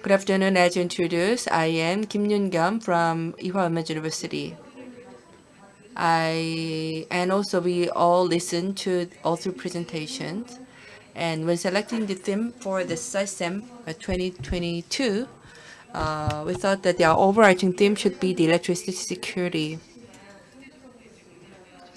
Good afternoon. As introduced, I am Kim Yoon-gyum from Ewha Women's University. And also we all listened to all three presentations. And when selecting the theme for the SICEM 2022, we thought that the overarching theme should be the electricity security.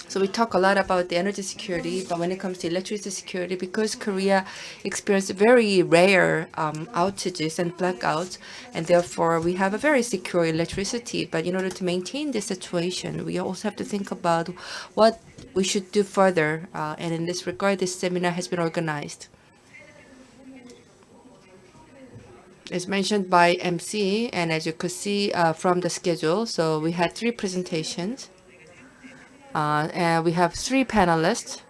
So we talk a lot about the energy security, but when it comes to electricity security, because Korea experienced very rare outages and blackouts, and therefore we have a very secure electricity. But in order to maintain this situation, we also have to think about what we should do further. And in this regard, this seminar has been organized. It's mentioned by MC, and as you could see from the schedule, so we had three presentations. And we have three panelists.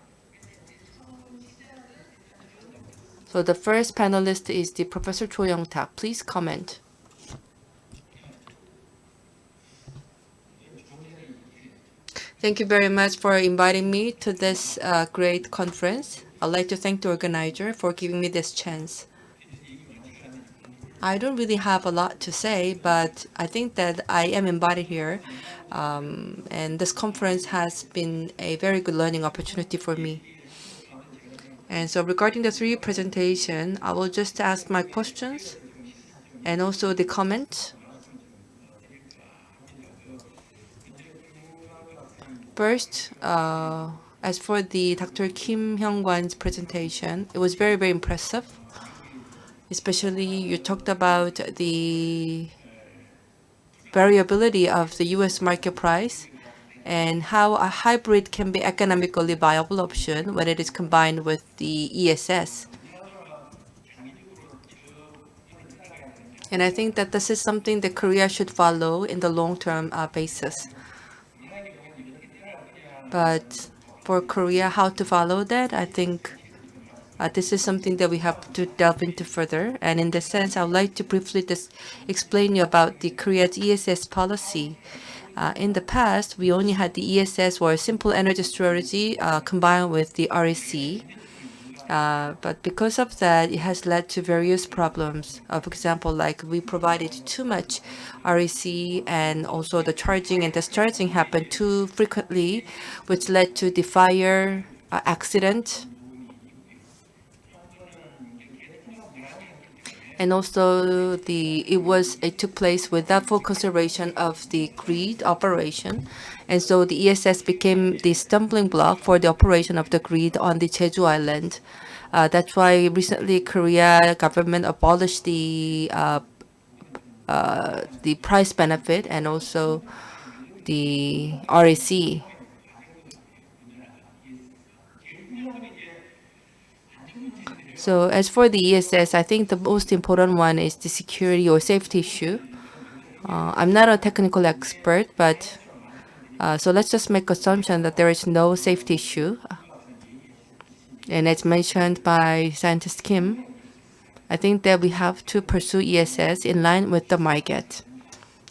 So the first panelist is the Professor Cho Young-tak. Please comment. Thank you very much for inviting me to this great conference. I'd like to thank the organizer for giving me this chance. I don't really have a lot to say, but I think that I am invited here. And this conference has been a very good learning opportunity for me. And so regarding the three presentation, I will just ask my questions and also the comments. First, as for the Dr. Kim Hyung-kwan's presentation, it was very, very impressive. Especially you talked about the variability of the U.S. market price and how a hybrid can be economically viable option when it is combined with the ESS. And I think that this is something that Korea should follow in the long-term basis. But for Korea, how to follow that, I think this is something that we have to delve into further. And in this sense, I would like to briefly just explain you about the Korea's ESS policy. In the past, we only had the ESS or simple energy strategy combined with the REC. But because of that, it has led to various problems. For example, like we provided too much REC and also the charging and discharging happened too frequently, which led to the fire accident. And also it took place without full consideration of the grid operation. And so the ESS became the stumbling block for the operation of the grid on the Jeju Island. That's why recently Korea government abolished the price benefit and also the REC. So as for the ESS, I think the most important one is the security or safety issue. I'm not a technical expert, but so let's just make assumption that there is no safety issue. And as mentioned by scientist Kim, I think that we have to pursue ESS in line with the market.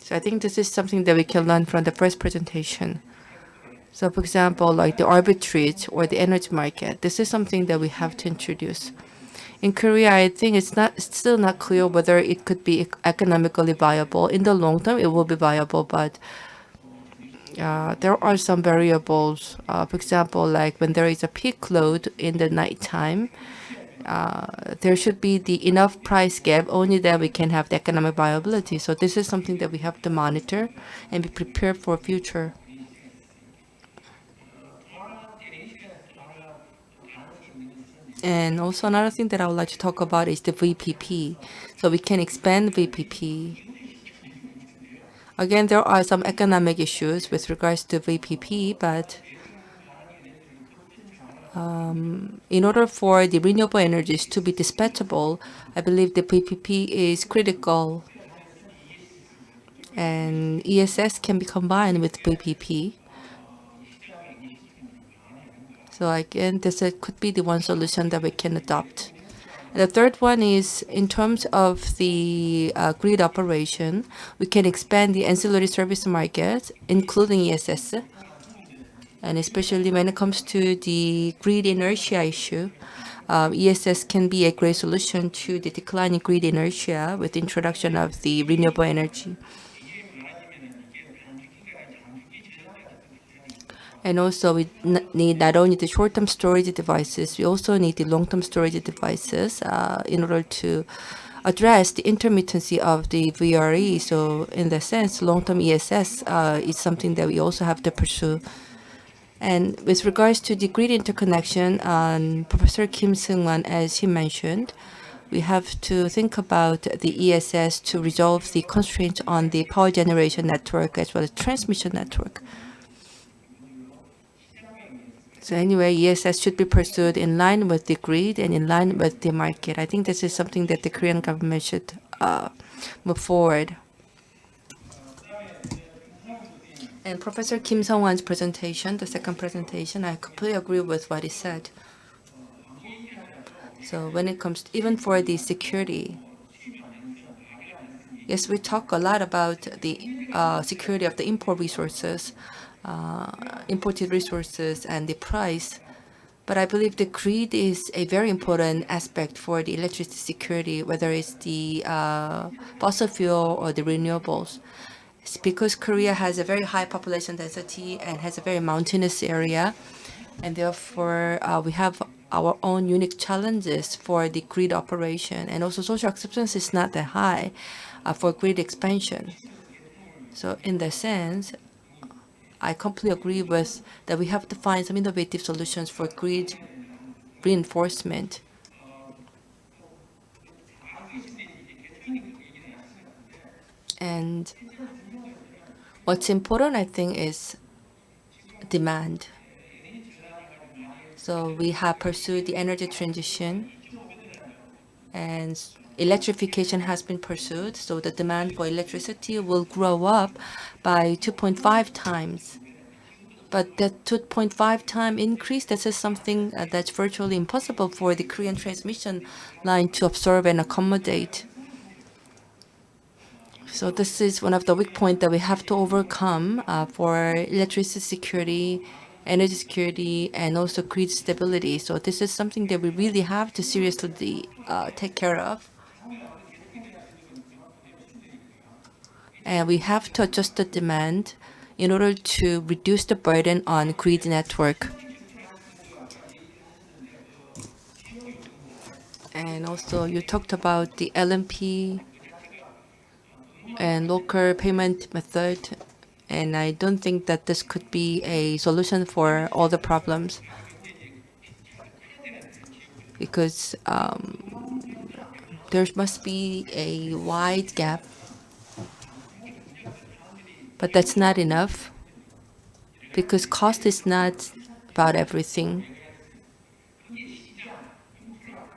So I think this is something that we can learn from the first presentation. So for example, like the arbitrage or the energy market, this is something that we have to introduce. In Korea, I think it's still not clear whether it could be economically viable. In the long term, it will be viable, but there are some variables. For example, like when there is a peak load in the nighttime, there should be the enough price gap. Only then we can have the economic viability. So this is something that we have to monitor and be prepared for future. And also another thing that I would like to talk about is the VPP. So we can expand VPP. Again, there are some economic issues with regards to VPP, but in order for the renewable energies to be dispatchable, I believe the VPP is critical. And ESS can be combined with VPP. So again, this could be the one solution that we can adopt. And the third one is in terms of the grid operation, we can expand the ancillary service market, including ESS. And especially when it comes to the grid inertia issue, ESS can be a great solution to the declining grid inertia with the introduction of the renewable energy. And also, we need not only the short-term storage devices, we also need the long-term storage devices in order to address the intermittency of the VRE. So, in that sense, long-term ESS is something that we also have to pursue. And with regards to the grid interconnection, Professor Kim Seung-wan, as he mentioned, we have to think about the ESS to resolve the constraints on the power generation network as well as transmission network. So anyway, ESS should be pursued in line with the grid and in line with the market. I think this is something that the Korean government should move forward. And Professor Kim Sung-wan's presentation, the second presentation, I completely agree with what he said. So when it comes to, even for the security, yes, we talk a lot about the security of the import resources, imported resources, and the price. But I believe the grid is a very important aspect for the electricity security, whether it's the fossil fuel or the renewables. It's because Korea has a very high population density and has a very mountainous area, and therefore we have our own unique challenges for the grid operation, and also social acceptance is not that high for grid expansion. So in that sense, I completely agree with that we have to find some innovative solutions for grid reinforcement. And what's important, I think, is demand. So we have pursued the energy transition, and electrification has been pursued. So the demand for electricity will grow up by 2.5 times. But that 2.5 time increase, this is something that's virtually impossible for the Korean transmission line to absorb and accommodate. So this is one of the weak points that we have to overcome for electricity security, energy security, and also grid stability. So this is something that we really have to seriously take care of. And we have to adjust the demand in order to reduce the burden on grid network. And also you talked about the LMP and local payment method, and I don't think that this could be a solution for all the problems, because there must be a wide gap, but that's not enough, because cost is not about everything.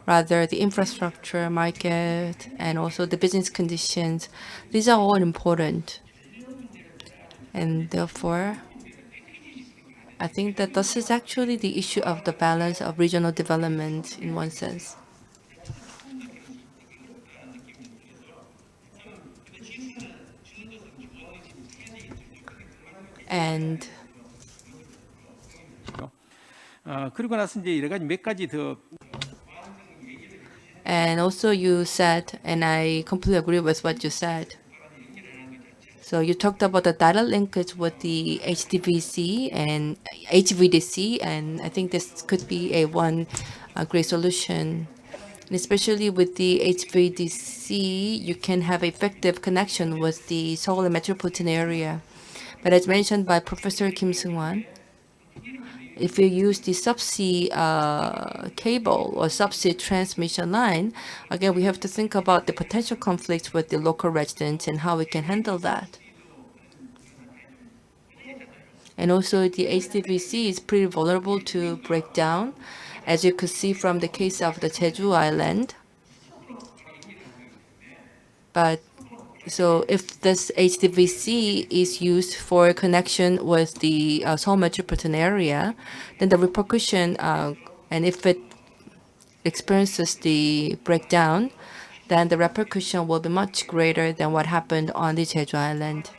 Rather, the infrastructure, market, and also the business conditions, these are all important. And therefore, I think that this is actually the issue of the balance of regional development in one sense. And 그리고 나서 이제 여러 가지 몇 가지 더 And also you said, and I completely agree with what you said. So you talked about the data linkage with the HDVC and HVDC, and I think this could be a great solution. And especially with the HVDC, you can have effective connection with the Seoul metropolitan area. But as mentioned by Professor Kim Seung-wan, if you use the subsea cable or subsea transmission line, again, we have to think about the potential conflicts with the local residents and how we can handle that. And also, the HDVC is pretty vulnerable to breakdown, as you could see from the case of the Jeju Island. But so if this HDVC is used for connection with the Seoul metropolitan area, then the repercussion, and if it experiences the breakdown, then the repercussion will be much greater than what happened on the Jeju Island.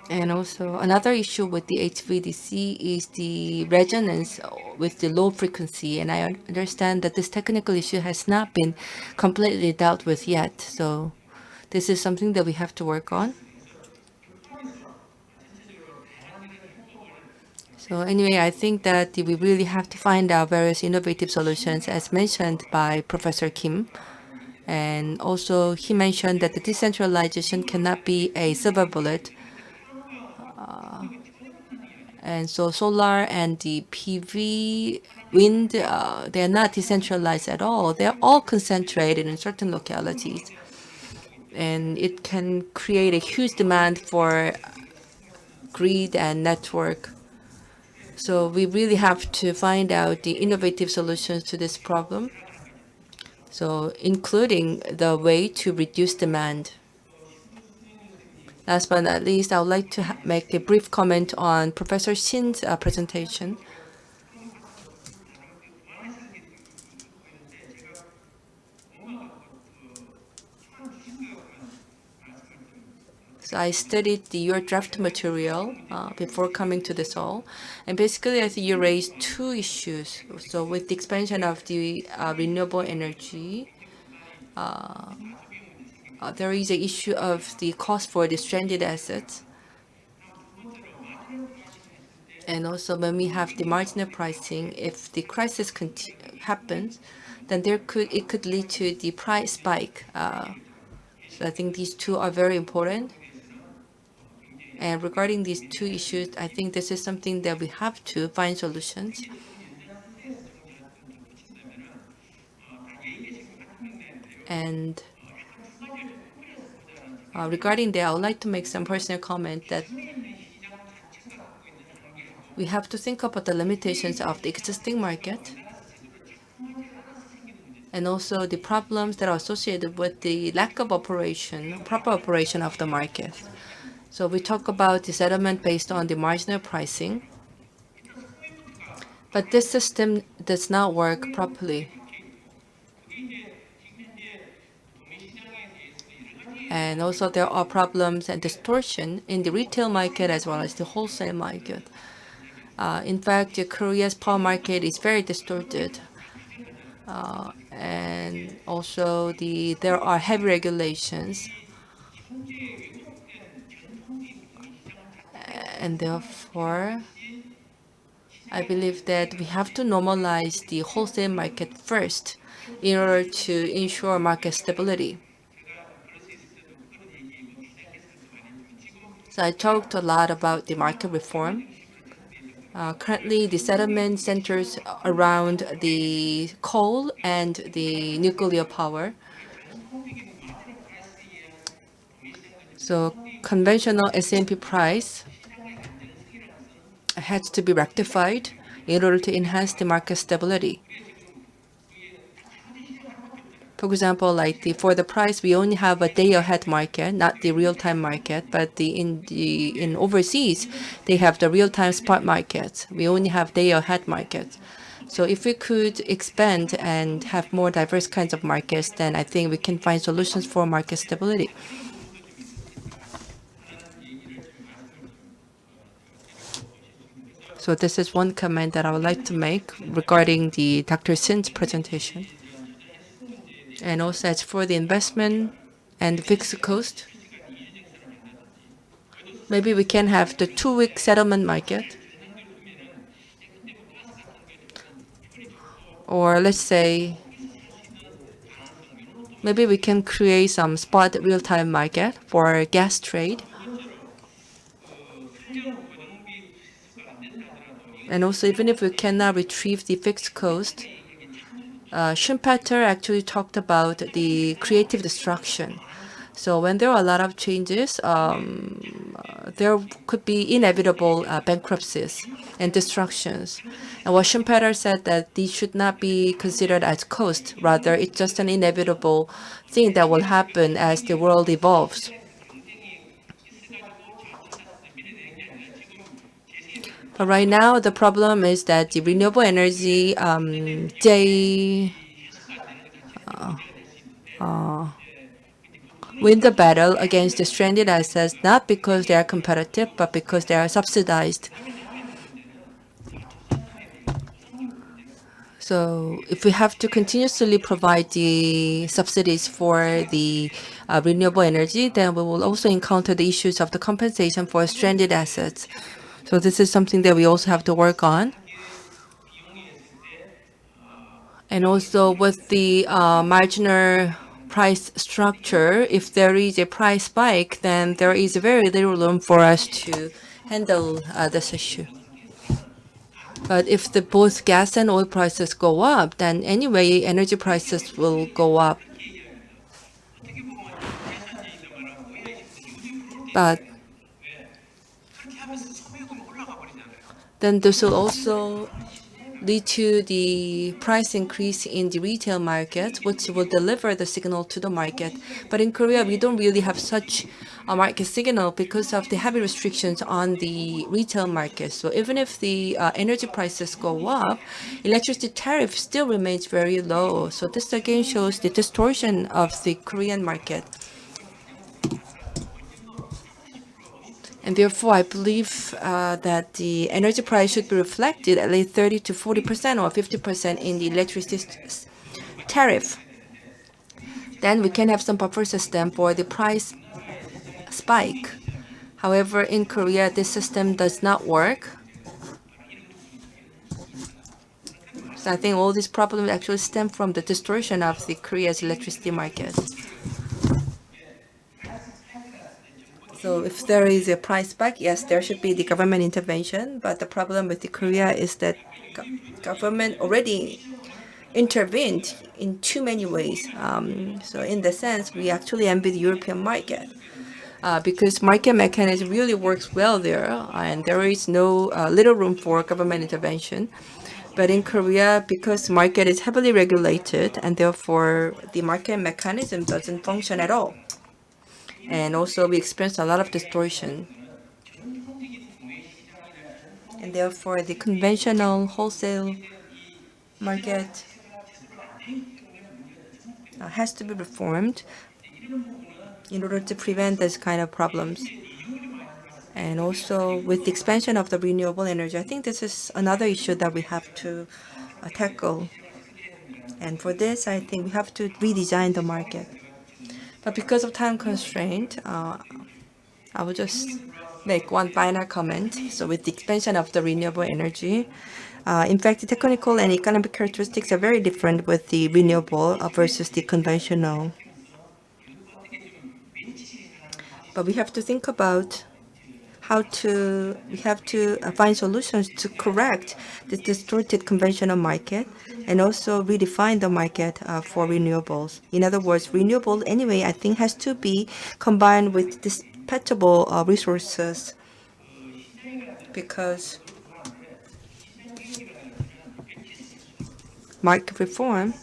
And also another issue with the HVDC is the resonance with the low frequency. And I understand that this technical issue has not been completely dealt with yet. So this is something that we have to work on. So anyway, I think that we really have to find out various innovative solutions as mentioned by Professor Kim. And also he mentioned that the decentralization cannot be a silver bullet. And so solar and the PV, wind, they're not decentralized at all. They're all concentrated in certain localities. And it can create a huge demand for grid and network. So we really have to find out the innovative solutions to this problem. So including the way to reduce demand. Last but not least, I would like to make a brief comment on Professor Shin's presentation. So I studied your draft material before coming to the Seoul. And basically, I think you raised two issues. So with the expansion of the renewable energy, there is an issue of the cost for the stranded assets. And also when we have the marginal pricing, if the crisis happens, then it could lead to the price spike. So I think these two are very important. And regarding these two issues, I think this is something that we have to find solutions. And regarding that, I would like to make some personal comment that we have to think about the limitations of the existing market and also the problems that are associated with the lack of proper operation of the market. So we talk about the settlement based on the marginal pricing, but this system does not work properly. And also there are problems and distortion in the retail market as well as the wholesale market. In fact, Korea's power market is very distorted. And also there are heavy regulations. And therefore, I believe that we have to normalize the wholesale market first in order to ensure market stability. So I talked a lot about the market reform. Currently, the settlement centers around the coal and the nuclear power. So conventional S&P price has to be rectified in order to enhance the market stability. For example, for the price, we only have a day-ahead market, not the real-time market. But in overseas, they have the real-time spot markets. We only have day-ahead markets. So if we could expand and have more diverse kinds of markets, then I think we can find solutions for market stability. So this is one comment that I would like to make regarding the Dr. Sin's presentation. And also as for the investment and fixed cost, maybe we can have the 2-week settlement market. Or let's say maybe we can create some spot real-time market for gas trade. And also even if we cannot retrieve the fixed cost, Schumpeter actually talked about the creative destruction. So when there are a lot of changes, there could be inevitable bankruptcies and destructions. And what Schumpeter said that these should not be considered as cost. Rather, it's just an inevitable thing that will happen as the world evolves. But right now, the problem is that the renewable energy, win the battle against the stranded assets, not because they are competitive, but because they are subsidized. So if we have to continuously provide the subsidies for the renewable energy, then we will also encounter the issues of the compensation for stranded assets. So this is something that we also have to work on. And also with the marginal price structure, if there is a price spike, then there is very little room for us to handle this issue. But if the both gas and oil prices go up, then anyway, energy prices will go up. But then this will also lead to the price increase in the retail market, which will deliver the signal to the market. But in Korea, we don't really have such a market signal because of the heavy restrictions on the retail market. So even if the energy prices go up, electricity tariff still remains very low. So this again shows the distortion of the Korean market. And therefore, I believe that the energy price should be reflected at least 30 to 40% or 50% in the electricity tariff. Then we can have some buffer system for the price spike. However, in Korea, this system does not work. So I think all these problems actually stem from the distortion of the Korea's electricity market. So if there is a price spike, yes, there should be the government intervention. But the problem with the Korea is that government already intervened in too many ways. So in the sense, we actually envy the European market because market mechanism really works well there, and there is no little room for government intervention. But in Korea, because market is heavily regulated, and therefore the market mechanism doesn't function at all. And also we experience a lot of distortion. And therefore the conventional wholesale market has to be reformed in order to prevent this kind of problems. And also with the expansion of the renewable energy, I think this is another issue that we have to tackle. And for this, I think we have to redesign the market. But because of time constraint, I will just make one final comment. So with the expansion of the renewable energy, in fact, the technical and economic characteristics are very different with the renewable versus the conventional. But we have to think about we have to find solutions to correct the distorted conventional market and also redefine the market for renewables. In other words, renewables anyway, I think, has to be combined with dispatchable resources because market reform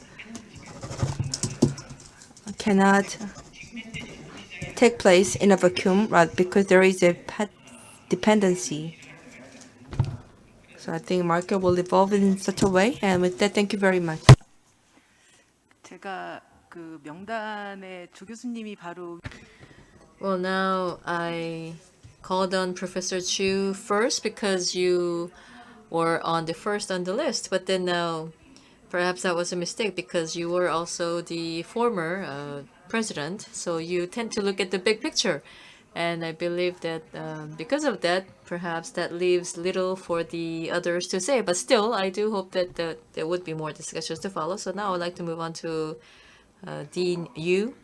cannot take place in a vacuum, right? Because there is a dependency. So I think market will evolve in such a way. And with that, thank you very much. 제가 그 명단에 조 교수님이 바로 Well, now I called on Professor Chu first because you were on the first on the list, but then now perhaps that was a mistake because you were also the former president, so you tend to look at the big picture. And I believe that because of that, perhaps that leaves little for the others to say. But still, I do hope that there would be more discussions to follow. So now I'd like to move on to Dean Yu.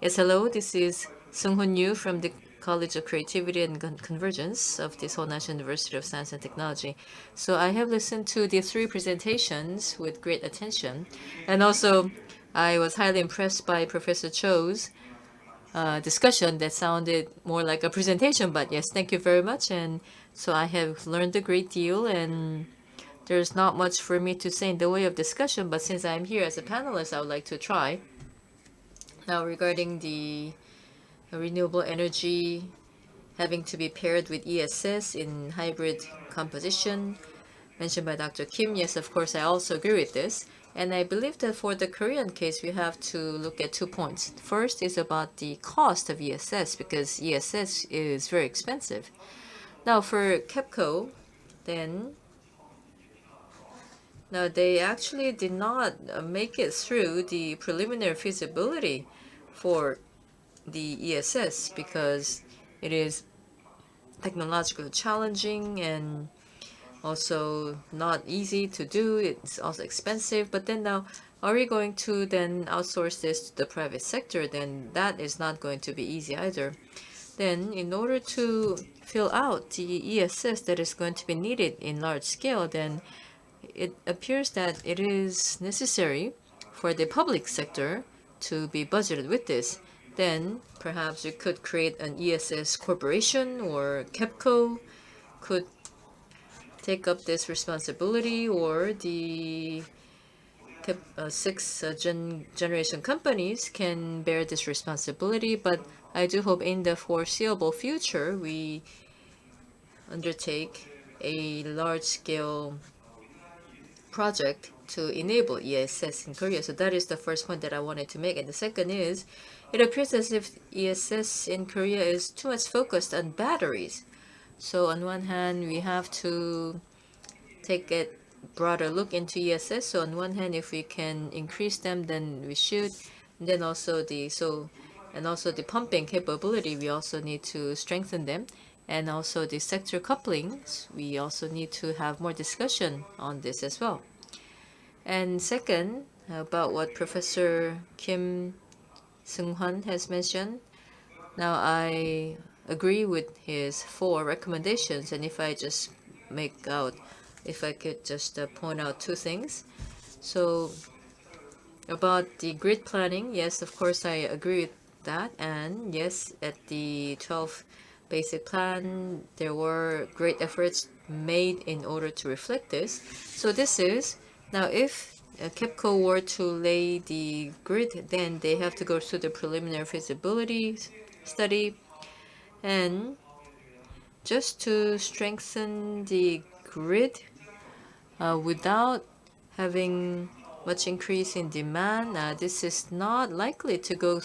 Yes, hello. This is Sung-Hoon Yu from the College of Creativity and Convergence of the Seoul National University of Science and Technology. So I have listened to the three presentations with great attention. And also, I was highly impressed by Professor Cho's discussion that sounded more like a presentation, but yes, thank you very much. And so I have learned a great deal, and there's not much for me to say in the way of discussion, but since I'm here as a panelist, I would like to try. Now, regarding the renewable energy having to be paired with ESS in hybrid composition, mentioned by Dr. Kim, yes, of course, I also agree with this. And I believe that for the Korean case, we have to look at 2 points. First is about the cost of ESS, because ESS is very expensive. Now for KEPCO, then now they actually did not make it through the preliminary feasibility for the ESS because it is technologically challenging and also not easy to do. It's also expensive. But then now, are we going to then outsource this to the private sector? Then that is not going to be easy either. Then in order to fill out the ESS that is going to be needed in large scale, then it appears that it is necessary for the public sector to be budgeted with this. Then perhaps we could create an ESS corporation, or KEPCO could take up this responsibility, or the six generation companies can bear this responsibility. But I do hope in the foreseeable future we undertake a large-scale project to enable ESS in Korea. So that is the first point that I wanted to make. And the second is, it appears as if ESS in Korea is too much focused on batteries. So on one hand, we have to take a broader look into ESS. So on one hand, if we can increase them, then we should. And then also the pumping capability, we also need to strengthen them. And also the sector couplings, we also need to have more discussion on this as well. And second, about what Professor Kim Seung-hwan has mentioned. Now I agree with his 4 recommendations, and if I could just point out 2 things. So about the grid planning, yes, of course I agree with that. And yes, at the 12th basic plan, there were great efforts made in order to reflect this. So this is, now if KEPCO were to lay the grid, then they have to go through the preliminary feasibility study. And just to strengthen the grid without having much increase in demand, this is not likely to go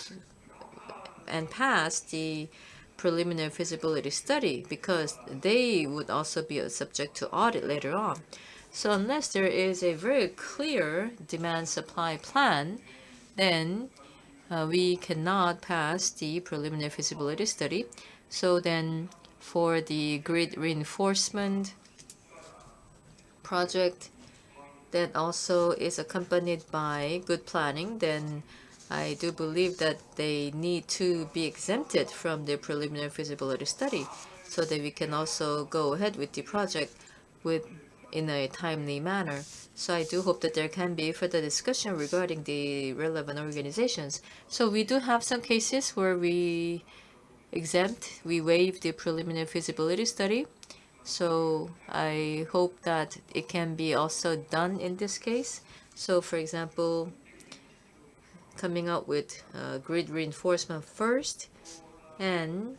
and pass the preliminary feasibility study, because they would also be subject to audit later on. So unless there is a very clear demand supply plan, then we cannot pass the preliminary feasibility study. So then for the grid reinforcement project that also is accompanied by good planning, then I do believe that they need to be exempted from the preliminary feasibility study so that we can also go ahead with the project in a timely manner. So I do hope that there can be further discussion regarding the relevant organizations. So we do have some cases where we waive the preliminary feasibility study. So I hope that it can be also done in this case. So for example, coming up with grid reinforcement first and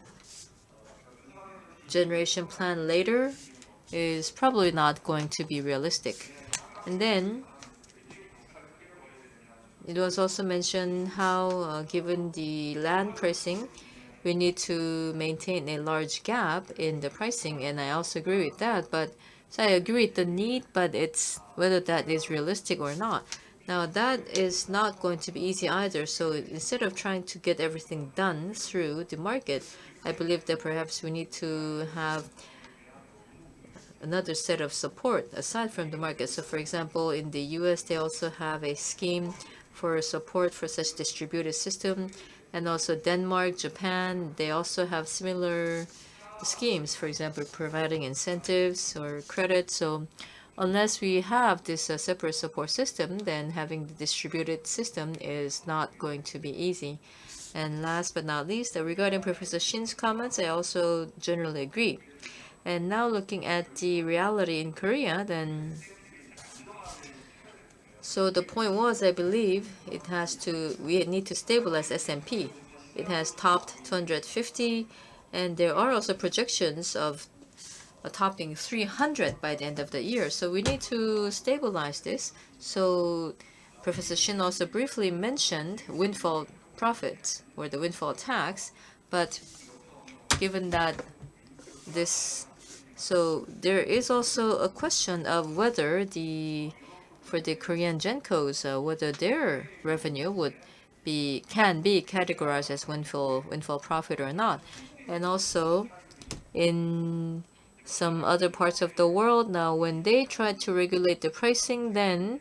generation plan later is probably not going to be realistic. And then it was also mentioned how given the land pricing, we need to maintain a large gap in the pricing, and I also agree with that. But so I agree with the need, but it's whether that is realistic or not. Now that is not going to be easy either. So instead of trying to get everything done through the market, I believe that perhaps we need to have another set of support aside from the market. So for example, in the US, they also have a scheme for support for such distributed system. And also Denmark, Japan, they also have similar schemes, for example, providing incentives or credit. So unless we have this separate support system, then having the distributed system is not going to be easy. And last but not least, regarding Professor Shin's comments, I also generally agree. And now looking at the reality in Korea, then so the point was, I believe, we need to stabilize S&P. It has topped 250, and there are also projections of topping 300 by the end of the year. So we need to stabilize this. So Professor Shin also briefly mentioned windfall profits or the windfall tax, but given that so there is also a question of whether for the Korean gencos, whether their revenue can be categorized as windfall profit or not. And also in some other parts of the world now, when they try to regulate the pricing, then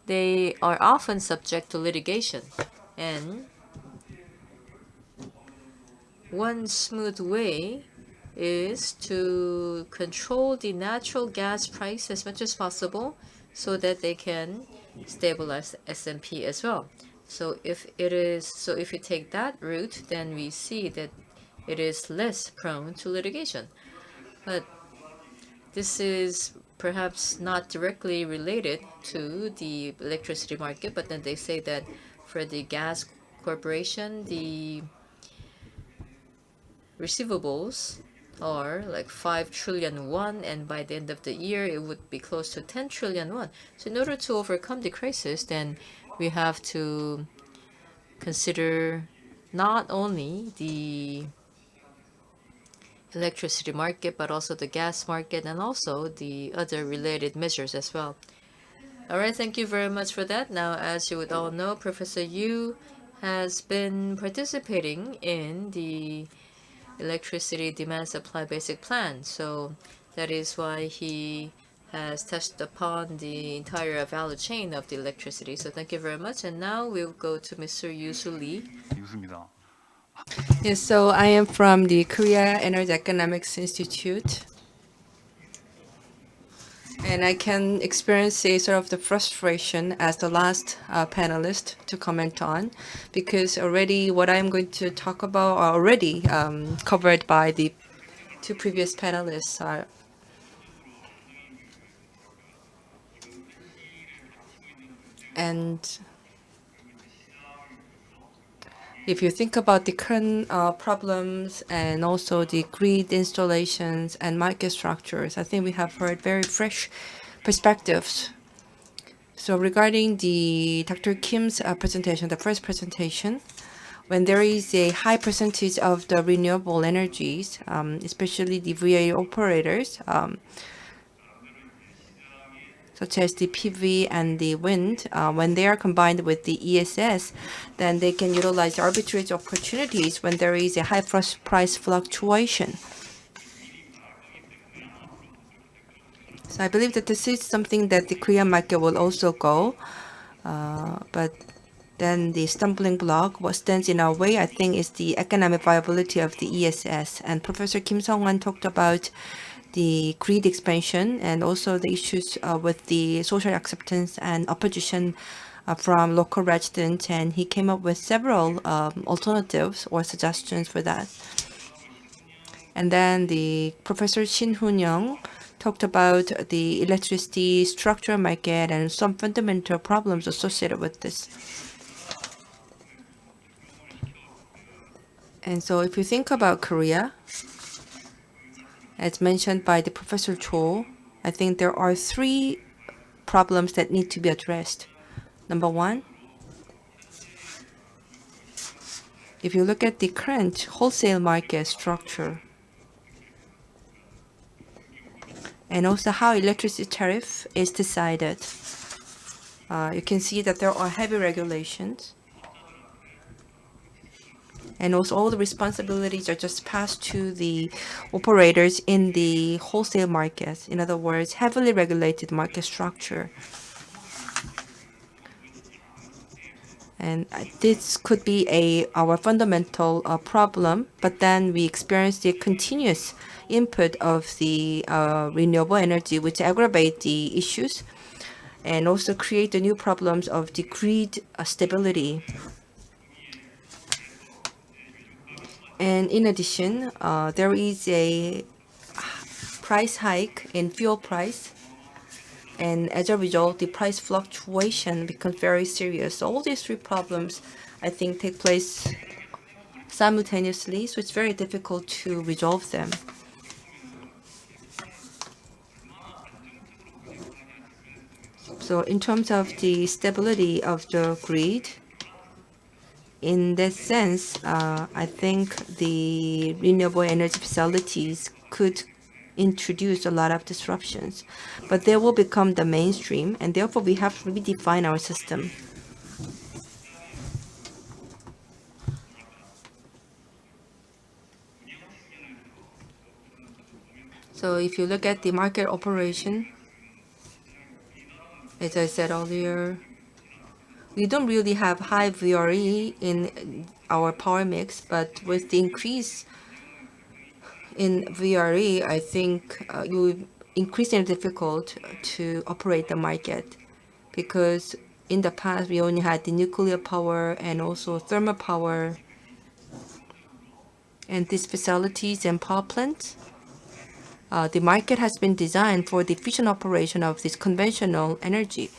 they are often subject to litigation. And one smooth way is to control the natural gas price as much as possible so that they can stabilize the S&P as well. So if you take that route, then we see that it is less prone to litigation. But this is perhaps not directly related to the electricity market, but then they say that for the gas corporation, the receivables are like 5 trillion won, and by the end of the year it would be close to 10 trillion won. So in order to overcome the crisis, then we have to consider not only the electricity market but also the gas market and also the other related measures as well. All right, thank you very much for that. Now, as you would all know, Professor Yu has been participating in the electricity demand supply basic plan. So that is why he has touched upon the entire value chain of the electricity. So thank you very much. And now we'll go to Mr. Yusu Lee. 유수입니다. Yes, so I am from the Korea Energy Economics Institute. And I can experience a sort of the frustration as the last panelist to comment on, because already what I'm going to talk about are already covered by the two previous panelists. And if you think about the current problems and also the grid installations and market structures, I think we have heard very fresh perspectives. So regarding the Dr. Kim's presentation, the first presentation, when there is a high percentage of the renewable energies, especially the VA operators, such as the PV and the wind, when they are combined with the ESS, then they can utilize arbitrage opportunities when there is a high price fluctuation. So I believe that this is something that the Korean market will also go, but then the stumbling block, what stands in our way, I think, is the economic viability of the ESS. And Professor Kim Sung-wan talked about the grid expansion and also the issues with the social acceptance and opposition from local residents, and he came up with several alternatives or suggestions for that. And then the Professor Shin Hoon-young talked about the electricity structural market and some fundamental problems associated with this. And so if you think about Korea, as mentioned by the Professor Cho, I think there are three problems that need to be addressed. Number one, if you look at the current wholesale market structure and also how electricity tariff is decided, you can see that there are heavy regulations. And also all the responsibilities are just passed to the operators in the wholesale market. In other words, heavily regulated market structure. And this could be our fundamental problem, but then we experience the continuous input of the renewable energy, which aggravate the issues and also create the new problems of the grid stability. And in addition, there is a price hike in fuel price. And as a result, the price fluctuation becomes very serious. So all these three problems, I think, take place simultaneously. So it's very difficult to resolve them. So in terms of the stability of the grid, in that sense, I think the renewable energy facilities could introduce a lot of disruptions, but they will become the mainstream, and therefore we have to redefine our system. So if you look at the market operation, as I said earlier, we don't really have high VRE in our power mix, but with the increase in VRE, I think it will increasingly difficult to operate the market, because in the past we only had the nuclear power and also thermal power, and these facilities and power plants. The market has been designed for the efficient operation of this conventional energy.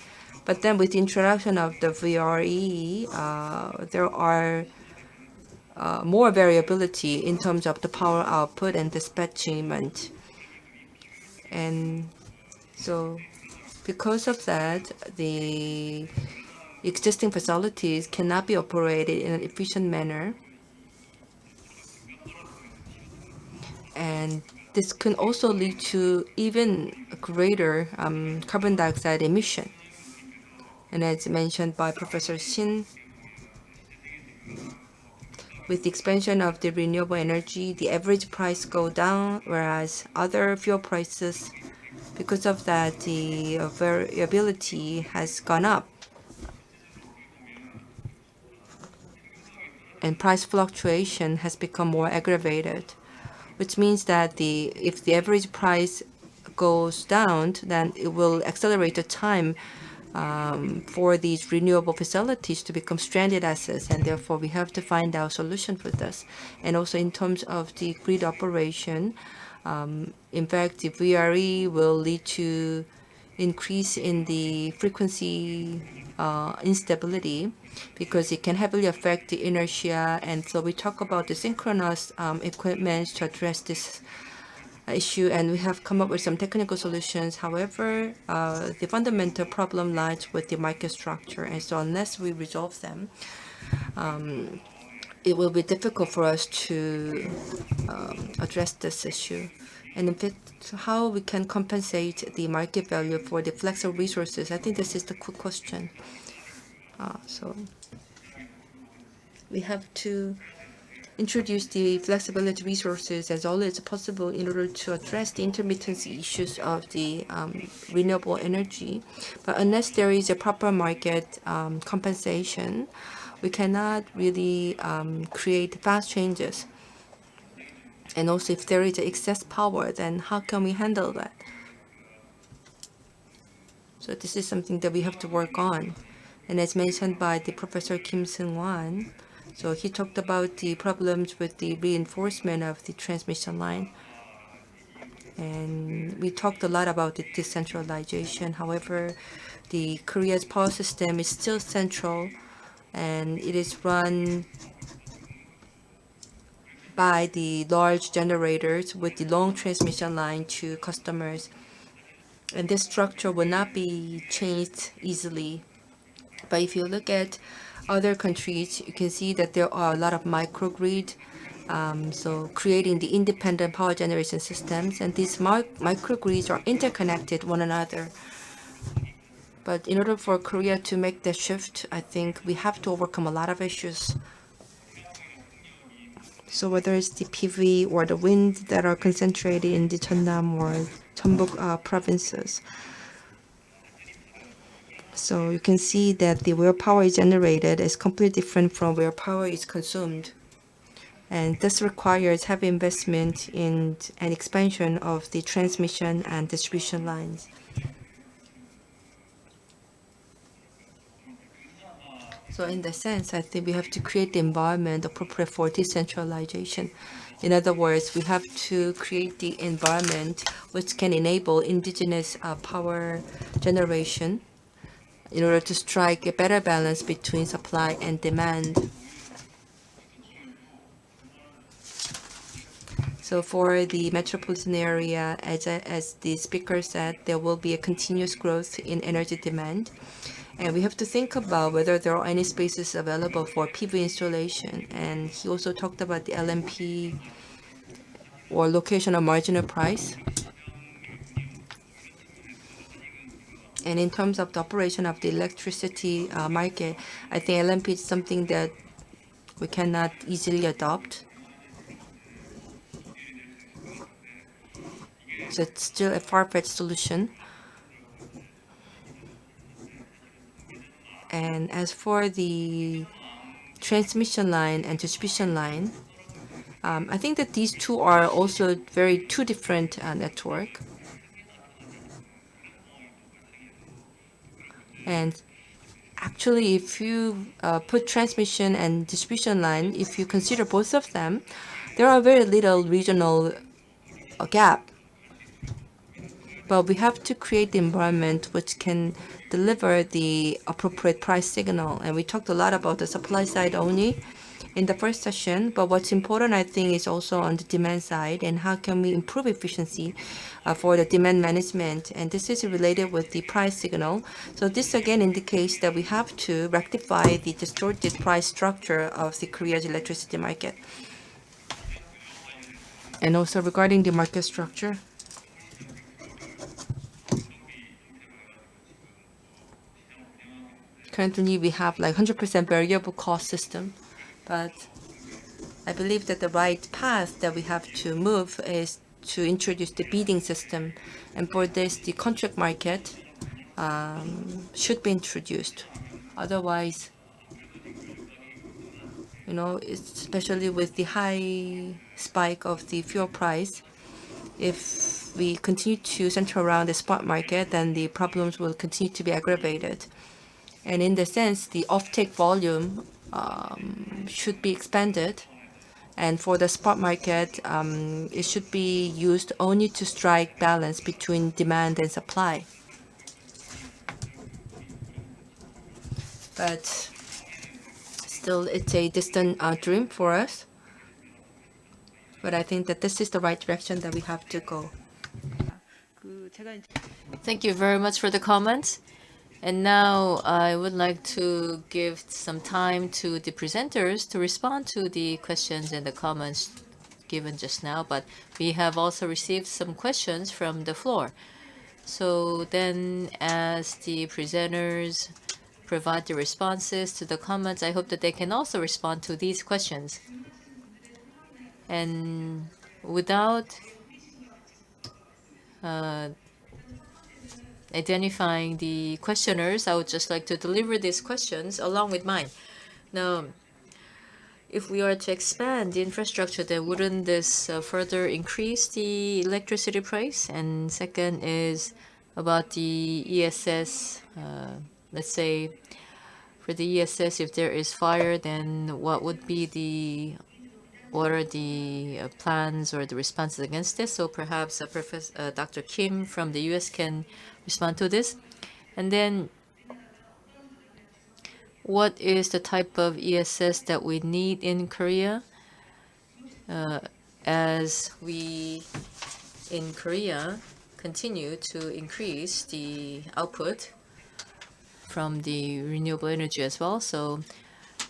But then with the introduction of the VRE, there are more variability in terms of the power output and dispatchment. And so because of that, the existing facilities cannot be operated in an efficient manner. And this can also lead to even greater carbon dioxide emission. And as mentioned by Professor Shin, with the expansion of the renewable energy, the average price go down, whereas other fuel prices, because of that, the variability has gone up. And price fluctuation has become more aggravated, which means that if the average price goes down, then it will accelerate the time for these renewable facilities to become stranded assets, and therefore we have to find out a solution for this. And also in terms of the grid operation, in fact, the VRE will lead to increase in the frequency instability, because it can heavily affect the inertia. And so we talk about the synchronous equipment to address this issue, and we have come up with some technical solutions. However, the fundamental problem lies with the market structure, and so unless we resolve them, it will be difficult for us to address this issue. And in fact, how we can compensate the market value for the flexible resources, I think this is the quick question. So we have to introduce the flexibility resources as early as possible in order to address the intermittency issues of the renewable energy. But unless there is a proper market compensation, we cannot really create fast changes. And also, if there is excess power, then how can we handle that? So this is something that we have to work on. And as mentioned by the Professor Kim Seung-wan, so he talked about the problems with the reinforcement of the transmission line. And we talked a lot about the decentralization. However, the Korea's power system is still central, and it is run by the large generators with the long transmission line to customers. And this structure will not be changed easily. But if you look at other countries, you can see that there are a lot of microgrid, so creating the independent power generation systems, and these microgrids are interconnected one another. But in order for Korea to make the shift, I think we have to overcome a lot of issues. So whether it's the PV or the wind that are concentrated in the Jeonnam or Jeonbuk provinces. So you can see that the where power is generated is completely different from where power is consumed. And this requires heavy investment in an expansion of the transmission and distribution lines. So in that sense, I think we have to create the environment appropriate for decentralization. In other words, we have to create the environment which can enable indigenous power generation in order to strike a better balance between supply and demand. So for the metropolitan area, as the speaker said, there will be a continuous growth in energy demand. And we have to think about whether there are any spaces available for PV installation. And he also talked about the LMP or location of marginal price. And in terms of the operation of the electricity market, I think LMP is something that we cannot easily adopt. So it's still a far-fetched solution. And as for the transmission line and distribution line, I think that these two are also very two different network. And actually, if you put transmission and distribution line, if you consider both of them, there are very little regional gap. But we have to create the environment which can deliver the appropriate price signal. And we talked a lot about the supply side only in the first session, but what's important, I think, is also on the demand side and how can we improve efficiency for the demand management. And this is related with the price signal. So this again indicates that we have to rectify the distorted price structure of the Korea's electricity market. And also regarding the market structure, currently we have like 100% variable cost system, but I believe that the right path that we have to move is to introduce the bidding system. And for this, the contract market should be introduced. Otherwise, especially with the high spike of the fuel price, if we continue to center around the spot market, then the problems will continue to be aggravated. And in the sense, the offtake volume should be expanded. And for the spot market, it should be used only to strike balance between demand and supply. But still, it's a distant dream for us. But I think that this is the right direction that we have to go. Thank you very much for the comments. And now I would like to give some time to the presenters to respond to the questions and the comments given just now. But we have also received some questions from the floor. So then as the presenters provide the responses to the comments, I hope that they can also respond to these questions. And without identifying the questioners, I would just like to deliver these questions along with mine. Now, if we are to expand the infrastructure, then wouldn't this further increase the electricity price? And second is about the ESS. Let's say for the ESS, if there is fire, then what are the plans or the responses against this? So perhaps Dr. Kim from the US can respond to this. And then what is the type of ESS that we need in Korea? As we in Korea continue to increase the output from the renewable energy as well. So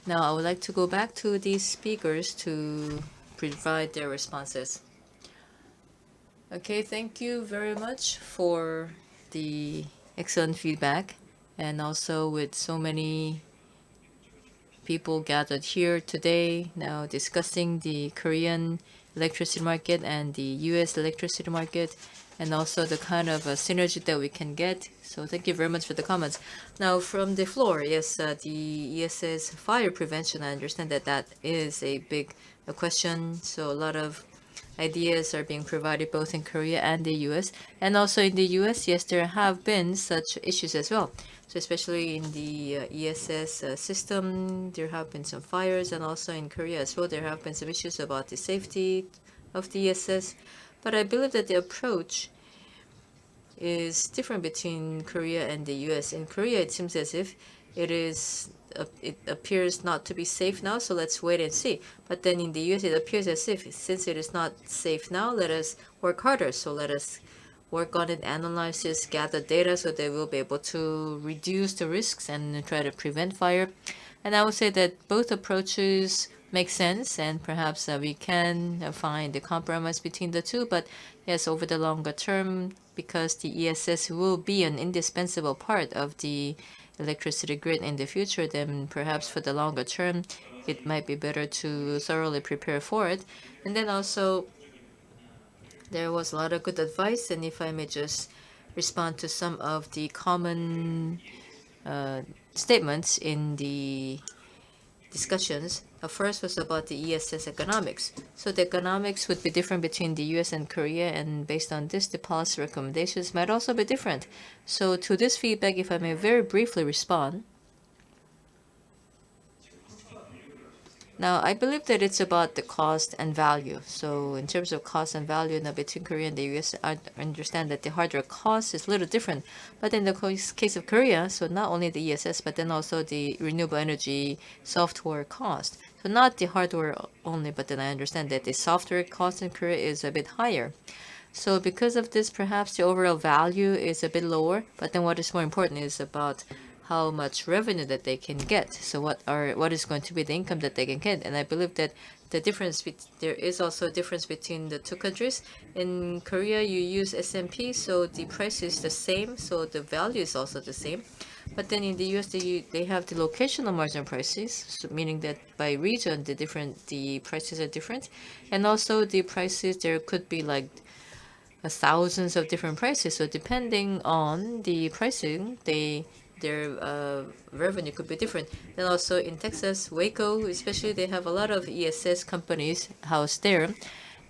now I would like to go back to these speakers to provide their responses. Okay, thank you very much for the excellent feedback, and also with so many people gathered here today now discussing the Korean electricity market and the US electricity market, and also the kind of synergy that we can get. So thank you very much for the comments. Now from the floor, yes, the ESS fire prevention, I understand that that is a big question. So a lot of ideas are being provided both in Korea and the US. And also in the US, yes, there have been such issues as well. So especially in the ESS system, there have been some fires, and also in Korea as well, there have been some issues about the safety of the ESS. But I believe that the approach is different between Korea and the US. In Korea, it seems as if it appears not to be safe now, so let's wait and see. But then in the US, it appears as if since it is not safe now, let us work harder. So let us work on it, analyze this, gather data so that we'll be able to reduce the risks and try to prevent fire. And I would say that both approaches make sense, and perhaps we can find a compromise between the two. But yes, over the longer term, because the ESS will be an indispensable part of the electricity grid in the future, then perhaps for the longer term, it might be better to thoroughly prepare for it. And then also, there was a lot of good advice, and if I may just respond to some of the common statements in the discussions. First was about the ESS economics. So the economics would be different between the US and Korea, and based on this, the policy recommendations might also be different. So to this feedback, if I may very briefly respond. Now, I believe that it's about the cost and value. So in terms of cost and value, now between Korea and the US, I understand that the hardware cost is a little different. But in the case of Korea, so not only the ESS, but then also the renewable energy software cost. So not the hardware only, but then I understand that the software cost in Korea is a bit higher. So because of this, perhaps the overall value is a bit lower. But then what is more important is about how much revenue that they can get. So what is going to be the income that they can get? And I believe that there is also a difference between the two countries. In Korea, you use SMP, so the price is the same, so the value is also the same. But then in the US, they have the locational margin prices, so meaning that by region, the prices are different, and also the prices there could be like thousands of different prices. So depending on the pricing, their revenue could be different. Then also in Texas, Waco, especially, they have a lot of ESS companies housed there.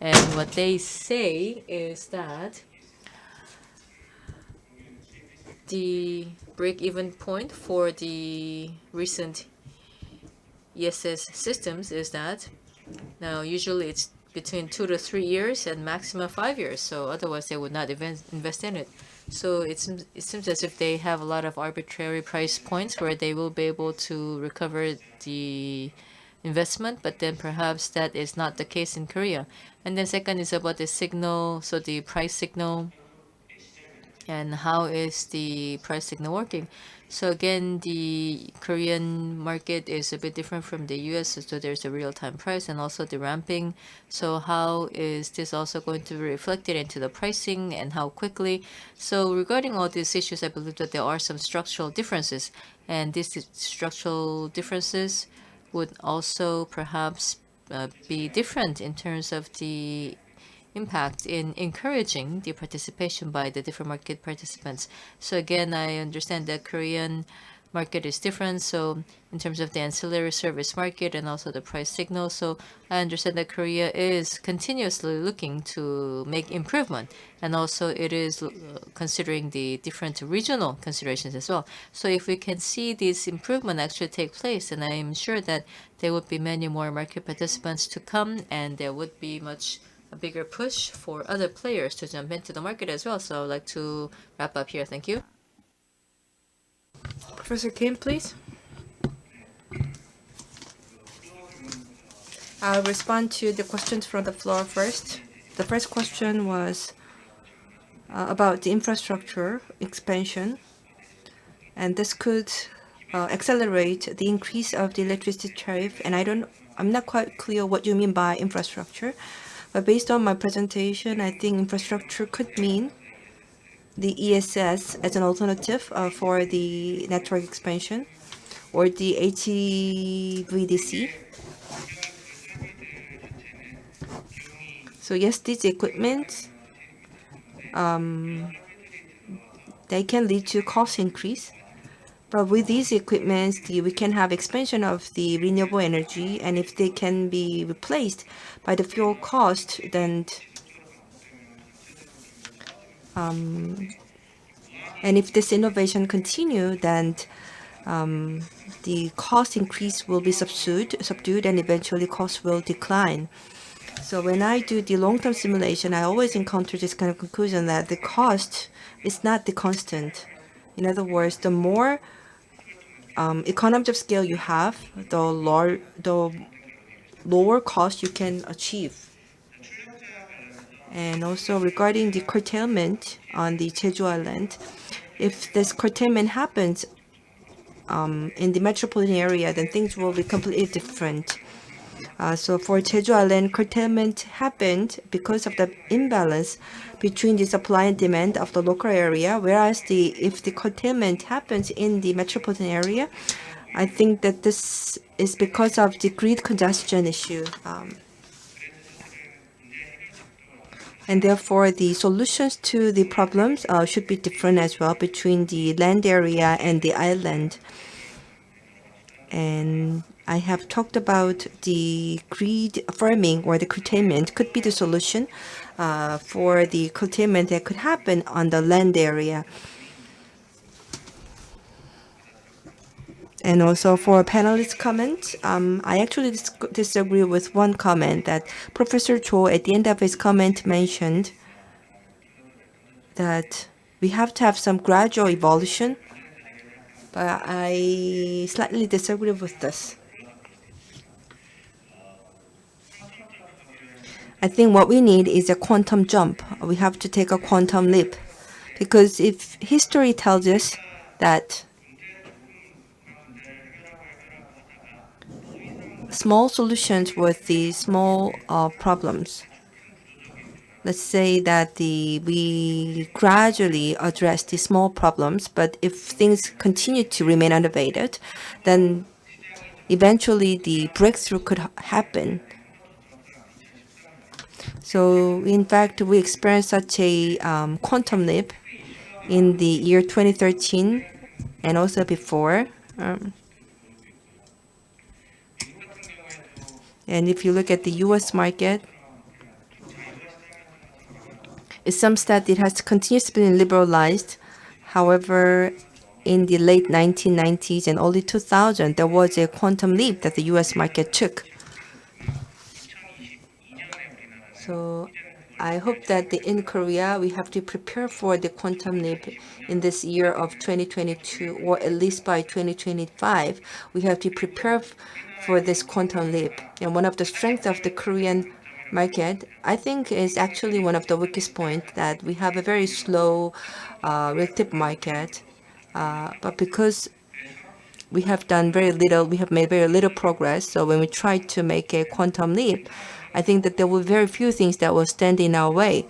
And what they say is that the break-even point for the recent ESS systems is that now usually it's between 2 to 3 years and maximum 5 years. So otherwise they would not invest in it. So it seems as if they have a lot of arbitrary price points where they will be able to recover the investment, but then perhaps that is not the case in Korea. And then second is about the signal, so the price signal and how is the price signal working. So again, the Korean market is a bit different from the US, so there's a real-time price and also the ramping. So how is this also going to be reflected into the pricing and how quickly? So regarding all these issues, I believe that there are some structural differences, and these structural differences would also perhaps be different in terms of the impact in encouraging the participation by the different market participants. So again, I understand that Korean market is different. So in terms of the ancillary service market and also the price signal, so I understand that Korea is continuously looking to make improvement, and also it is considering the different regional considerations as well. So if we can see this improvement actually take place, then I am sure that there would be many more market participants to come, and there would be a bigger push for other players to jump into the market as well. So I would like to wrap up here. Thank you. Professor Kim, please. I'll respond to the questions from the floor first. The first question was about the infrastructure expansion, and this could accelerate the increase of the electricity tariff. And I'm not quite clear what you mean by infrastructure. But based on my presentation, I think infrastructure could mean the ESS as an alternative for the network expansion, or the HVDC. So yes, these equipment, they can lead to cost increase. But with these equipments, we can have expansion of the renewable energy, and if they can be replaced by the fuel cost, then and if this innovation continue, then the cost increase will be subdued, and eventually cost will decline. So when I do the long-term simulation, I always encounter this kind of conclusion that the cost is not the constant. In other words, the more economies of scale you have, the lower cost you can achieve. And also regarding the curtailment on the Jeju Island, if this curtailment happens in the metropolitan area, then things will be completely different. So for Jeju Island, curtailment happened because of the imbalance between the supply and demand of the local area. Whereas if the curtailment happens in the metropolitan area, I think that this is because of the grid congestion issue. And therefore, the solutions to the problems should be different as well between the land area and the island. And I have talked about the grid farming or the curtailment could be the solution for the curtailment that could happen on the land area. And also for panelist comment, I actually disagree with one comment that Professor Cho at the end of his comment mentioned that we have to have some gradual evolution, but I slightly disagree with this. I think what we need is a quantum jump. We have to take a quantum leap, because if history tells us that small solutions with the small problems, let's say that we gradually address the small problems, but if things continue to remain unabated, then eventually the breakthrough could happen. So in fact, we experienced such a quantum leap in the year 2013 and also before. And if you look at the US market, it seems that it has continuously been liberalized. However, in the late 1990s and early 2000s, there was a quantum leap that the US market took. So I hope that in Korea, we have to prepare for the quantum leap in this year of 2022, or at least by 2025. We have to prepare for this quantum leap. And one of the strengths of the Korean market, I think, is actually one of the weakest points, that we have a very slow relative market. But because we have done very little, we have made very little progress. So when we try to make a quantum leap, I think that there will be very few things that will stand in our way.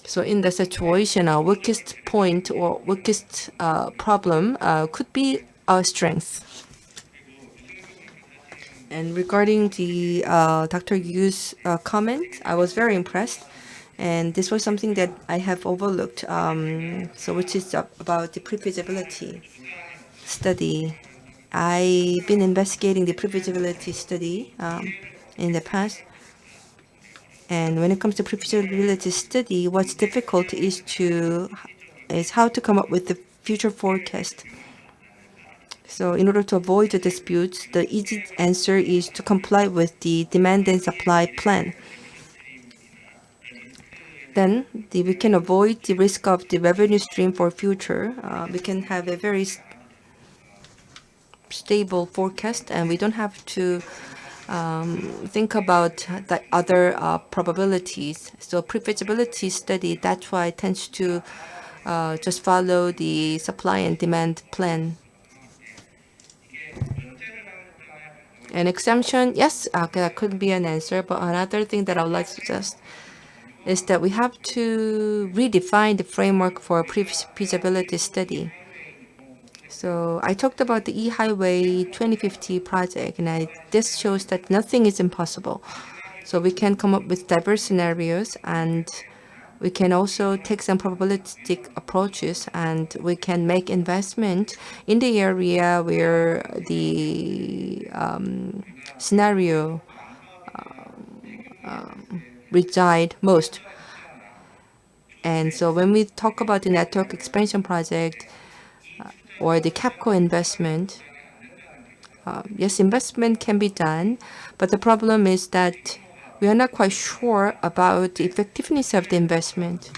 So in the situation, our weakest point or weakest problem could be our strength. And regarding the Dr. Yu's comment, I was very impressed. And this was something that I have overlooked, so which is about the pre-feasibility study. I've been investigating the pre-feasibility study in the past. And when it comes to pre-feasibility study, what's difficult is how to come up with the future forecast. So in order to avoid the disputes, the easy answer is to comply with the demand and supply plan. Then we can avoid the risk of the revenue stream for future. We can have a very stable forecast, and we don't have to think about the other probabilities. So pre-feasibility study, that's why it tends to just follow the supply and demand plan. An exemption, yes, that could be an answer. But another thing that I would like to suggest is that we have to redefine the framework for a pre-feasibility study. So I talked about the E-Highway 2050 project, and this shows that nothing is impossible. So we can come up with diverse scenarios, and we can also take some probabilistic approaches, and we can make investment in the area where the scenario reside most. And so when we talk about the network expansion project or the CAPCO investment, yes, investment can be done, but the problem is that we are not quite sure about the effectiveness of the investment.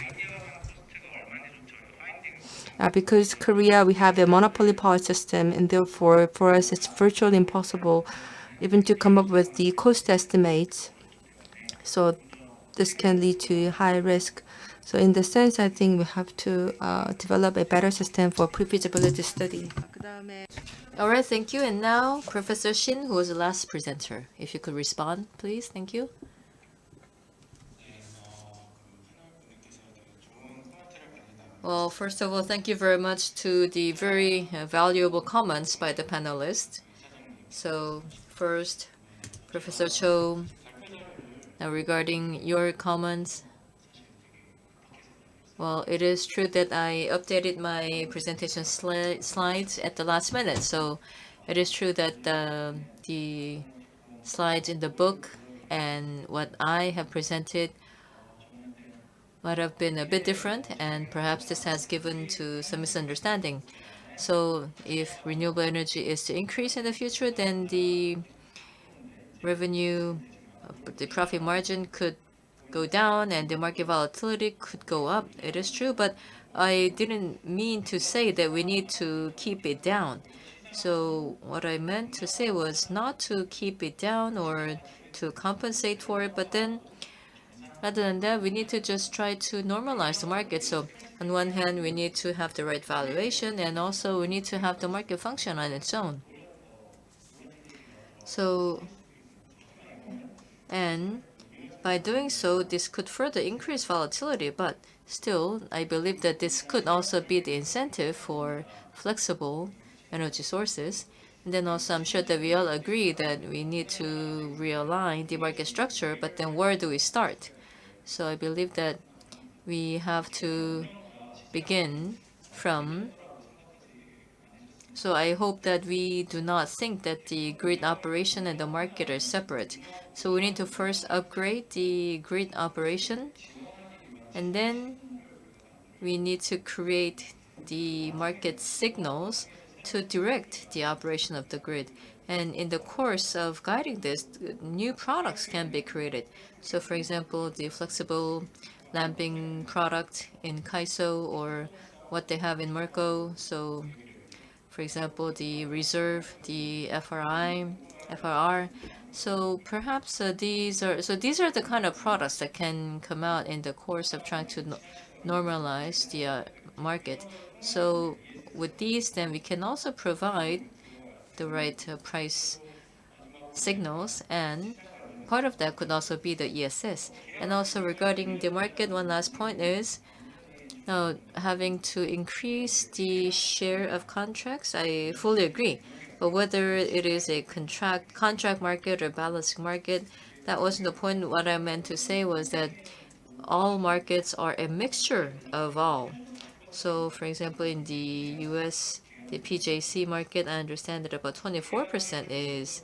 Because Korea, we have a monopoly power system, and therefore, for us, it's virtually impossible even to come up with the cost estimates. So this can lead to high risk. So in the sense, I think we have to develop a better system for pre-feasibility study. 그다음에 All right, thank you. And now, Professor Shin, who was the last presenter. If you could respond, please. Thank you. Well, first of all, thank you very much to the very valuable comments by the panelists. So first, Professor Cho, regarding your comments, well, it is true that I updated my presentation slides at the last minute. So it is true that the slides in the book and what I have presented might have been a bit different, and perhaps this has given to some misunderstanding. So if renewable energy is to increase in the future, then the revenue, the profit margin could go down and the market volatility could go up. It is true, but I didn't mean to say that we need to keep it down. So what I meant to say was not to keep it down or to compensate for it, but then rather than that, we need to just try to normalize the market. So on one hand, we need to have the right valuation, and also we need to have the market function on its own. So, and by doing so, this could further increase volatility, but still, I believe that this could also be the incentive for flexible energy sources. And then also, I'm sure that we all agree that we need to realign the market structure, but then where do we start? So I believe that we have to begin from. So I hope that we do not think that the grid operation and the market are separate. So we need to first upgrade the grid operation, and then we need to create the market signals to direct the operation of the grid. And in the course of guiding this, new products can be created. So for example, the flexible lamping product in Kaiso or what they have in Merco. So for example, the reserve, the FRR. So perhaps these are the kind of products that can come out in the course of trying to normalize the market. So with these, then we can also provide the right price signals, and part of that could also be the ESS. And also regarding the market, one last point is now having to increase the share of contracts. I fully agree, but whether it is a contract market or balancing market, that wasn't the point. What I meant to say was that all markets are a mixture of all. So, for example, in the US, the PJC market, I understand that about 24% is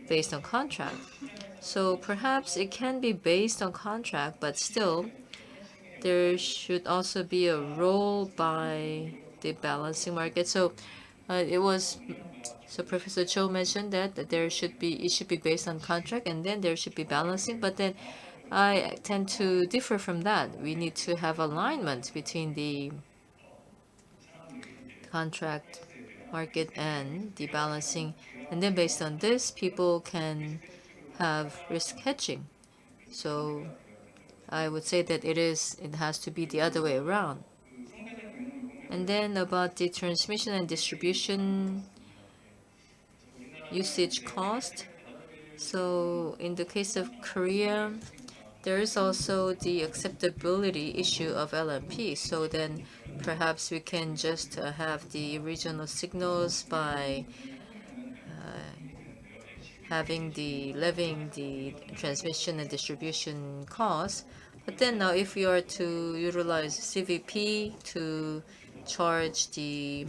based on contract. So perhaps it can be based on contract, but still, there should also be a role by the balancing market. So Professor Cho mentioned that it should be based on contract, and then there should be balancing. But then I tend to differ from that. We need to have alignment between the contract market and the balancing, and then based on this, people can have risk hedging. So I would say that it has to be the other way around. And then about the transmission and distribution usage cost. So in the case of Korea, there is also the acceptability issue of LMP. So then perhaps we can just have the regional signals by levying the transmission and distribution costs. But then now if we are to utilize CVP to charge the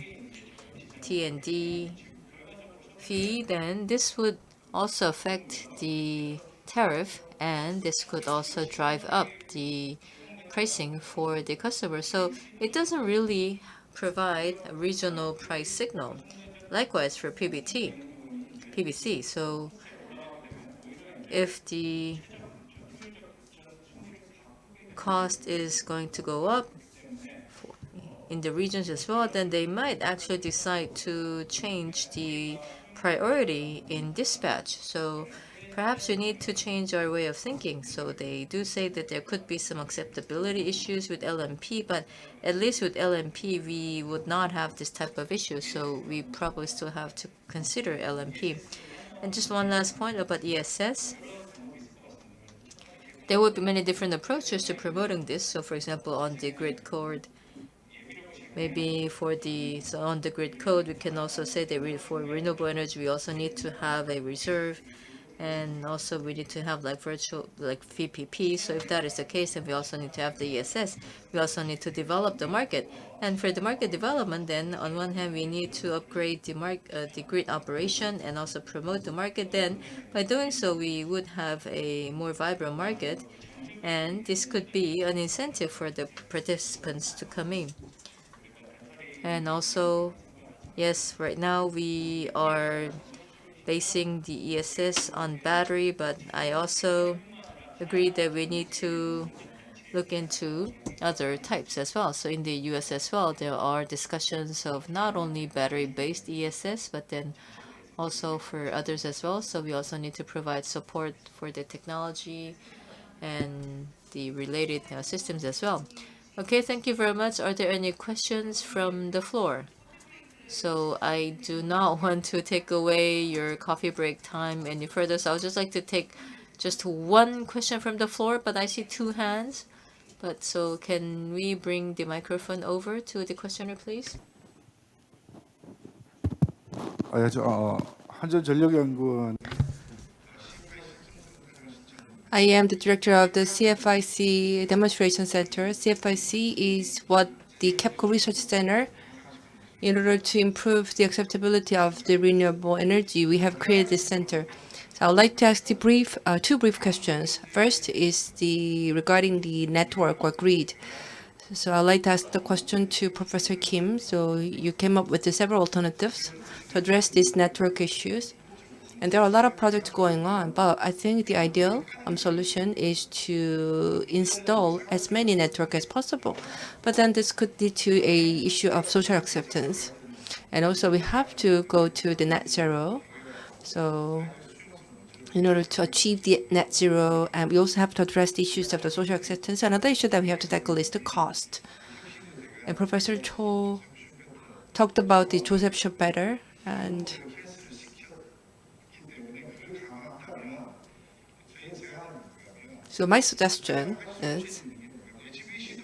T&D fee, then this would also affect the tariff, and this could also drive up the pricing for the customer. So it doesn't really provide a regional price signal. Likewise for PBC. So if the cost is going to go up, in the regions as well, then they might actually decide to change the priority in dispatch. So perhaps we need to change our way of thinking. So they do say that there could be some acceptability issues with LMP, but at least with LMP, we would not have this type of issue. So we probably still have to consider LMP. And just one last point about ESS. There would be many different approaches to promoting this. So for example, on the grid code, maybe so on the grid code, we can also say that for renewable energy, we also need to have a reserve, and also we need to have like virtual, like VPP. So if that is the case, then we also need to have the ESS. We also need to develop the market. And for the market development, then on one hand, we need to upgrade the grid operation and also promote the market. Then by doing so, we would have a more vibrant market, and this could be an incentive for the participants to come in. And also, yes, right now we are basing the ESS on battery, but I also agree that we need to look into other types as well. So in the US as well, there are discussions of not only battery-based ESS, but then also for others as well. So we also need to provide support for the technology and the related systems as well. Okay, thank you very much. Are there any questions from the floor? So I do not want to take away your coffee break time any further. So I would just like to take just one question from the floor, but I see two hands. But so can we bring the microphone over to the questioner, please? 한전전력연구원 I am the director of the CFIC Demonstration Center. CFIC is what the KEPCO Research Center. In order to improve the acceptability of the renewable energy, we have created this center. So I would like to ask two brief questions. First is regarding the network or grid. So I'd like to ask the question to Professor Kim. So you came up with several alternatives to address these network issues. And there are a lot of projects going on, but I think the ideal solution is to install as many networks as possible. But then this could lead to an issue of social acceptance. And also we have to go to the net zero. So in order to achieve the net zero, and we also have to address the issues of the social acceptance. Another issue that we have to tackle is the cost. And Professor Cho talked about the Joseph Schumpeter, and so my suggestion is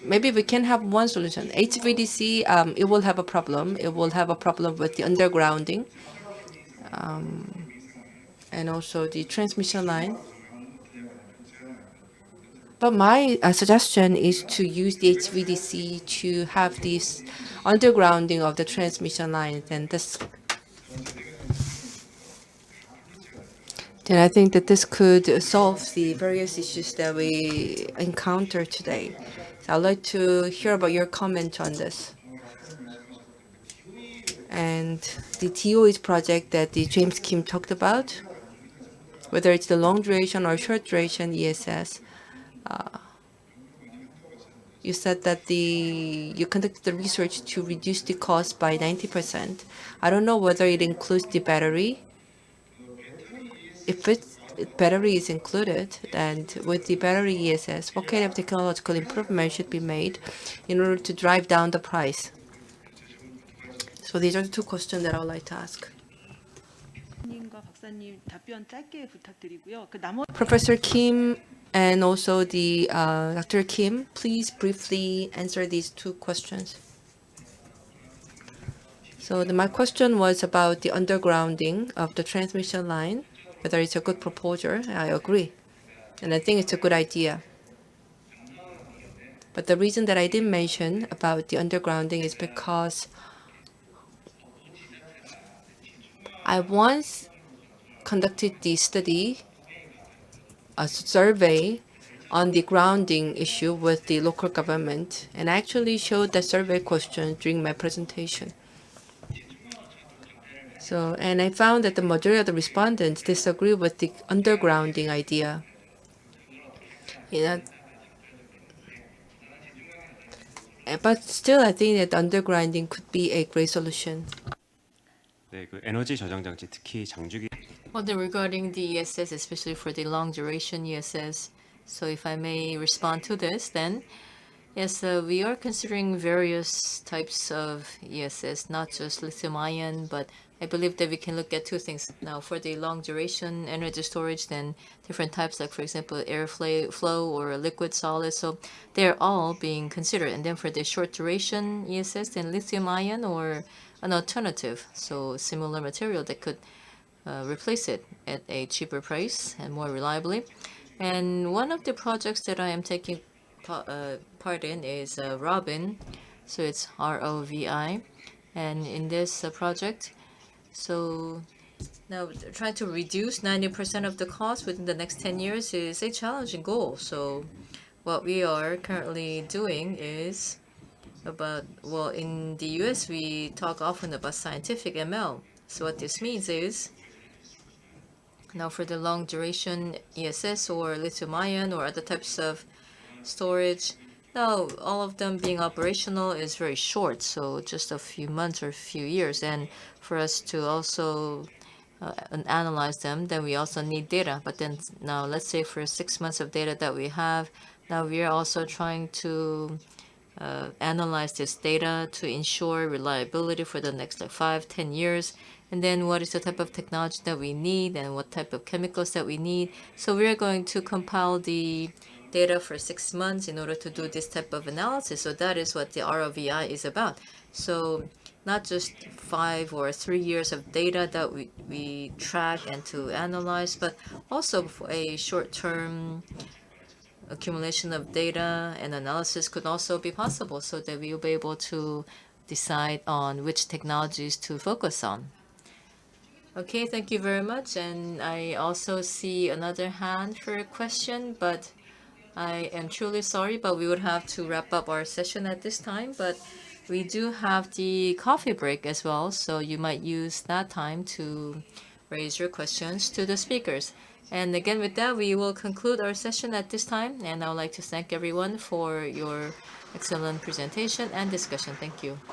maybe we can have one solution. HVDC, it will have a problem. It will have a problem with the undergrounding and also the transmission line. But my suggestion is to use the HVDC to have this undergrounding of the transmission line. Then I think that this could solve the various issues that we encounter today. So I'd like to hear about your comment on this. And the TOE's project that the James Kim talked about, whether it's the long duration or short duration ESS, you said that you conducted the research to reduce the cost by 90%. I don't know whether it includes the battery. If battery is included, and with the battery ESS, what kind of technological improvement should be made in order to drive down the price? So these are the two questions that I would like to ask. 님과 박사님 답변 짧게 부탁드리고요. Professor Kim and also the Dr. Kim, please briefly answer these two questions. So my question was about the undergrounding of the transmission line, whether it's a good proposal. I agree. And I think it's a good idea. But the reason that I didn't mention about the undergrounding is because I once conducted the study, a survey on the grounding issue with the local government, and I actually showed the survey question during my presentation. So, and I found that the majority of the respondents disagree with the undergrounding idea. But still, I think that undergrinding could be a great solution. 네, 그 에너지 저장 장치 특히 장주기 Well, then regarding the ESS, especially for the long duration ESS, so if I may respond to this, then yes, we are considering various types of ESS, not just lithium ion, but I believe that we can look at two things. Now, for the long duration energy storage, then different types, like for example, air flow or liquid solid. So they're all being considered. And then for the short duration ESS, then lithium ion or an alternative, so similar material that could replace it at a cheaper price and more reliably. And one of the projects that I am taking part in is Robin, so it's ROVI, and in this project, so now trying to reduce 90% of the cost within the next 10 years is a challenging goal. So what we are currently doing is about, well, in the US we talk often about scientific ML. So what this means is, now for the long duration ESS or lithium ion or other types of storage, now all of them being operational is very short, so just a few months or a few years. And for us to also analyze them, then we also need data. But then now let's say for 6 months of data that we have, now we are also trying to analyze this data to ensure reliability for the next like 5-10 years. And then what is the type of technology that we need and what type of chemicals that we need. So we're going to compile the data for 6 months in order to do this type of analysis. So that is what the ROVI is about. So not just 5 or 3 years of data that we track and to analyze, but also for a short-term accumulation of data and analysis could also be possible, so that we will be able to decide on which technologies to focus on. Okay, thank you very much. And I also see another hand for a question, but I am truly sorry, but we would have to wrap up our session at this time. But we do have the coffee break as well, so you might use that time to raise your questions to the speakers. And again, with that, we will conclude our session at this time. And I would like to thank everyone for your excellent presentation and discussion. Thank you.